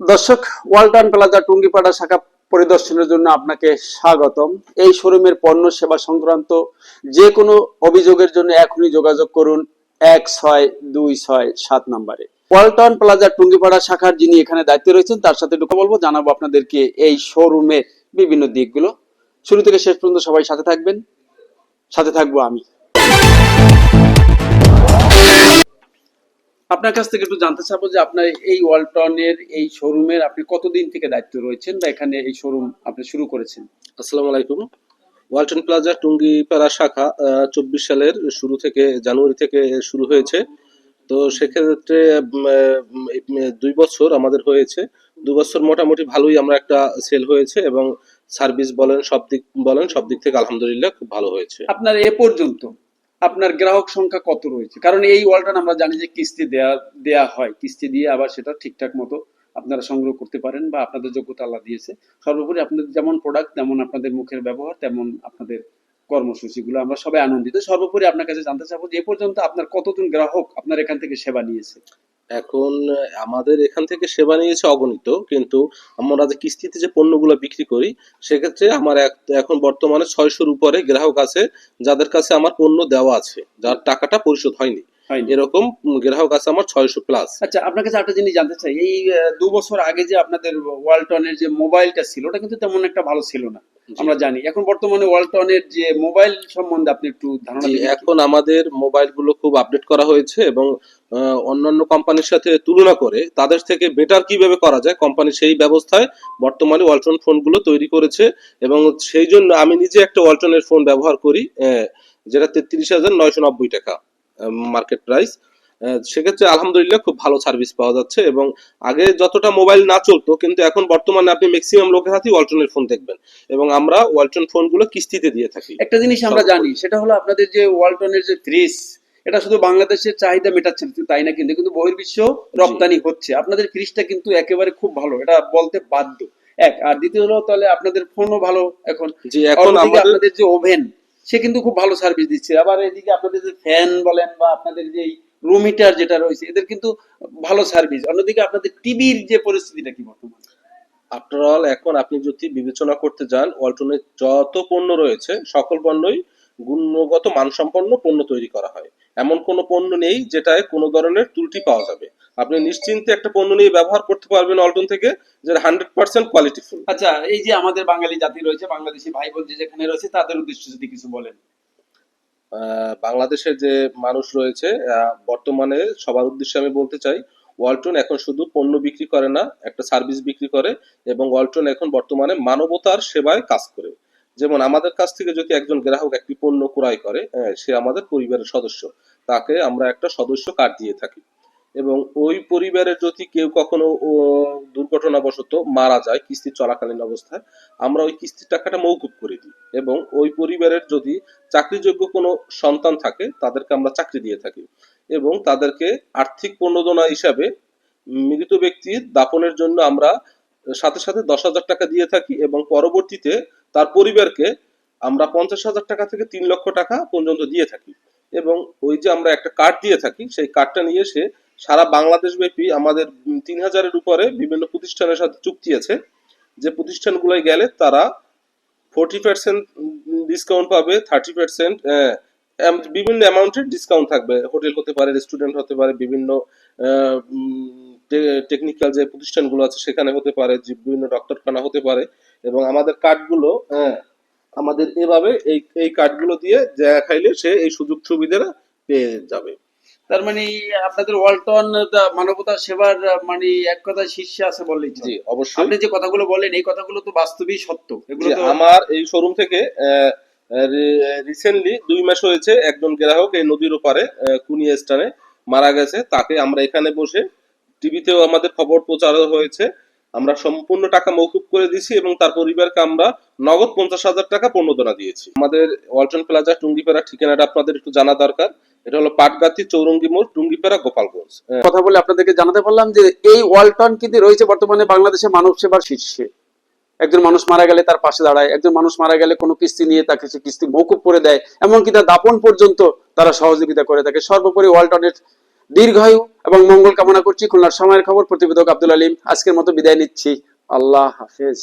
দর্শক, ওয়ালটন প্লাজা টুঙ্গিপাড়া শাখা পরিদর্শনের জন্য আপনাকে স্বাগতম। এই শোরুমের পণ্য সেবা সংক্রান্ত যে কোনো অভিযোগের জন্য এখনই যোগাযোগ করুন 1626 নম্বরে। ওয়ালটন প্লাজা টুঙ্গিপাড়া শাখার যিনি এখানে দায়িত্বে রয়েছেন তার সাথে একটু বলবো, জানাবো আপনাদেরকে এই শোরুমের বিভিন্ন দিকগুলো। শুরু থেকে শেষ পর্যন্ত সবাই সাথে থাকবেন, সাথে থাকবো আমি। আপনার কাছ থেকে একটু জানতে চাবো যে আপনার এই ওয়ালটনের এই শোরুমের আপনি কতদিন থেকে দায়িত্ব রয়েছেন বা এখানে এই শোরুম আপনি শুরু করেছেন? আসসালামু আলাইকুম। ওয়ালটন প্লাজা টুঙ্গিপাড়া শাখা 24 সালের শুরু থেকে, জানুয়ারি থেকে শুরু হয়েছে। তো সেক্ষেত্রে 2 বছর আমাদের হয়েছে। 2 বছর মোটামুটি ভালোই আমরা একটা সেল হয়েছে এবং সার্ভিস বলেন সব দিক থেকে আলহামদুলিল্লাহ খুব ভালো হয়েছে। আপনার এ পর্যন্ত আপনার গ্রাহক সংখ্যা কত রয়েছে? কারণ এই ওয়ালটন আমরা জানি যে কিস্তি দেয়া হয়, কিস্তি দিয়ে আবার সেটা ঠিকঠাক মতো আপনারা সংগ্রহ করতে পারেন বা আপনাদের যোগ্যতা আল্লাহ দিয়েছে। সর্বোপরি আপনাদের যেমন প্রোডাক্ট, তেমন আপনাদের মুখের ব্যবহার, তেমন আপনাদের কর্মসূচিগুলো আমরা সবাই আনন্দিত। সর্বোপরি আপনার কাছে জানতে চাবো যে এ পর্যন্ত আপনার কতজন গ্রাহক আপনার এখান থেকে সেবা নিয়েছে? এখন আমাদের এখান থেকে সেবা নিয়েছে অগণিত, কিন্তু আমরা যে কিস্তিতে যে পণ্যগুলো বিক্রি করি সেক্ষেত্রে আমার এখন বর্তমানে 600-র উপরে গ্রাহক আছে যাদের কাছে আমার পণ্য দেওয়া আছে, যার টাকাটা পরিশোধ হয়নি। এরকম গ্রাহক আছে আমার 600 প্লাস। আচ্ছা, আপনার কাছে একটা জিনিস জানতে চাই, এই 2 বছর আগে যে আপনাদের ওয়ালটনের যে মোবাইলটা ছিল ওটা কিন্তু তেমন একটা ভালো ছিল না, আমরা জানি। এখন বর্তমানে ওয়ালটনের যে মোবাইল সম্বন্ধে আপনি একটু ধারণা দিবেন? এখন আমাদের মোবাইল গুলো খুব আপডেট করা হয়েছে এবং অন্যান্য কোম্পানির সাথে তুলনা করে তাদের থেকে বেটার কিভাবে করা যায় কোম্পানি সেই ব্যবস্থায় বর্তমানে ওয়ালটন ফোন গুলো তৈরি করেছে। এবং সেই জন্য আমি নিজে একটা ওয়ালটনের ফোন ব্যবহার করি, যেটা 33,990 টাকা মার্কেট প্রাইস। সেক্ষেত্রে আলহামদুলিল্লাহ খুব ভালো সার্ভিস পাওয়া যাচ্ছে এবং আগে যতটা মোবাইল না চলতো, কিন্তু এখন বর্তমানে আপনি ম্যাক্সিমাম লোকের হাতেই ওয়ালটনের ফোন দেখবেন এবং আমরা ওয়ালটন ফোনগুলো কিস্তিতে দিয়ে থাকি। একটা জিনিস আমরা জানি, সেটা হলো আপনাদের যে ওয়ালটনের যে ফ্রিজ, এটা শুধু বাংলাদেশের চাহিদা মেটাচ্ছেন তাই না, কিন্তু কিন্তু বহির্বিশ্ব রপ্তানি হচ্ছে। আপনাদের ফ্রিজটা কিন্তু একেবারে খুব ভালো, এটা বলতে বাধ্য। এক আর দ্বিতীয় হলো তাহলে আপনাদের ফোনও ভালো এখন। জি, এখন আপনাদের যে ওভেন, সে কিন্তু খুব ভালো সার্ভিস দিচ্ছে। আবার এদিকে আপনাদের যে ফ্যান বলেন বা আপনাদের যে রুম হিটার যেটা রয়েছে, এদের কিন্তু ভালো সার্ভিস। অন্যদিকে আপনাদের টিভির যে পরিস্থিতিটা কি বর্তমানে? আফটার অল এখন আপনি যদি বিবেচনা করতে যান, ওয়ালটনের যত পণ্য রয়েছে সকল পণ্যই গুণগত মানসম্পন্ন পণ্য তৈরি করা হয়। এমন কোনো পণ্য নেই যেটায় কোনো ধরনের ত্রুটি পাওয়া যাবে। আপনি নিশ্চিন্তে একটা পণ্য নিয়ে ব্যবহার করতে পারবেন ওয়ালটন থেকে, যেটা 100% কোয়ালিটিফুল। আচ্ছা, এই যে আমাদের বাঙালি জাতি রয়েছে, বাংলাদেশি ভাই বোন যেখানে রয়েছে, তাদের উদ্দেশ্যে যদি কিছু বলেন। বাংলাদেশের যে মানুষ রয়েছে, বর্তমানে সবার উদ্দেশ্যে আমি বলতে চাই, ওয়ালটন এখন শুধু পণ্য বিক্রি করে না, একটা সার্ভিস বিক্রি করে। এবং ওয়ালটন এখন বর্তমানে মানবতার সেবায় কাজ করে। যেমন আমাদের কাছ থেকে যদি একজন গ্রাহক একটি পণ্য ক্রয় করে, সে আমাদের পরিবারের সদস্য, তাকে আমরা একটা সদস্য কার্ড দিয়ে থাকি। এবং ওই পরিবারের যদি কেউ কখনো দুর্ঘটনাবশত মারা যায় কিস্তি চলাকালীন অবস্থায়, আমরা ওই কিস্তির টাকাটা মওকুফ করে দিই। এবং ওই পরিবারের যদি চাকরিযোগ্য কোনো সন্তান থাকে, তাদেরকে আমরা চাকরি দিয়ে থাকি এবং তাদেরকে আর্থিক প্রণোদনা হিসাবে মৃত ব্যক্তির দাফনের জন্য আমরা সাথে সাথে 10,000 টাকা দিয়ে থাকি এবং পরবর্তীতে তার পরিবারকে আমরা 50,000 টাকা থেকে 3 লক্ষ টাকা পর্যন্ত দিয়ে থাকি। এবং ওই যে আমরা একটা কার্ড দিয়ে থাকি, সেই কার্ডটা নিয়ে সে সারা বাংলাদেশ ব্যাপী আমাদের 3,000-এর উপরে বিভিন্ন প্রতিষ্ঠানের সাথে চুক্তি আছে, যে প্রতিষ্ঠানগুলোয় গেলে তারা 40% ডিসকাউন্ট পাবে, 30% বিভিন্ন অ্যামাউন্টের ডিসকাউন্ট থাকবে। হোটেল হতে পারে, রেস্টুরেন্ট হতে পারে, বিভিন্ন টেকনিক্যাল যে প্রতিষ্ঠানগুলো আছে সেখানে হতে পারে, যে বিভিন্ন ডক্টরখানা হতে পারে। এবং আমাদের কার্ডগুলো, আমাদের এভাবে এই কার্ডগুলো দিয়ে দেখাইলে সে এই সুযোগ সুবিধাটা পেয়ে যাবে। তার মানে আপনাদের ওয়ালটন মানবতার সেবার মানে এক কথায় শীর্ষে আছে বললেই চলে। জি, অবশ্যই। আপনি যে কথাগুলো বলেন এই কথাগুলো তো বাস্তবিক সত্য। এগুলো তো আমার এই শোরুম থেকে রিসেন্টলি 2 মাস হয়েছে একজন গ্রাহক এই নদীর ওপারে কুনিয়া স্থানে মারা গেছে। তাকে আমরা এখানে বসে, টিভিতেও আমাদের খবর প্রচার হয়েছে, আমরা সম্পূর্ণ টাকা মওকুফ করে দিয়েছি এবং তার পরিবারকে আমরা নগদ 50,000 টাকা প্রণোদনা দিয়েছি। আমাদের ওয়ালটন প্লাজা টুঙ্গিপাড়া ঠিকানাটা আপনাদের একটু জানা দরকার। এটা হলো পাটগাতি চৌরঙ্গি মোড়, টুঙ্গিপাড়া, গোপালগঞ্জ। কথা বলে আপনাদেরকে জানাতে পারলাম যে এই ওয়ালটন কিন্তু রয়েছে বর্তমানে বাংলাদেশে মানব সেবার শীর্ষে। একজন মানুষ মারা গেলে তার পাশে দাঁড়ায়, একজন মানুষ মারা গেলে কোনো কিস্তি নিয়ে তাকে সে কিস্তি মওকুফ করে দেয়, এমনকি তার দাপন পর্যন্ত তারা সহযোগিতা করে থাকে। সর্বোপরি ওয়ালটনের দীর্ঘায়ু এবং মঙ্গল কামনা করছি। খুলনার সময়ের খবর প্রতিবেদক আব্দুল আলিম আজকের মতো বিদায় নিচ্ছি। আল্লাহ হাফেজ।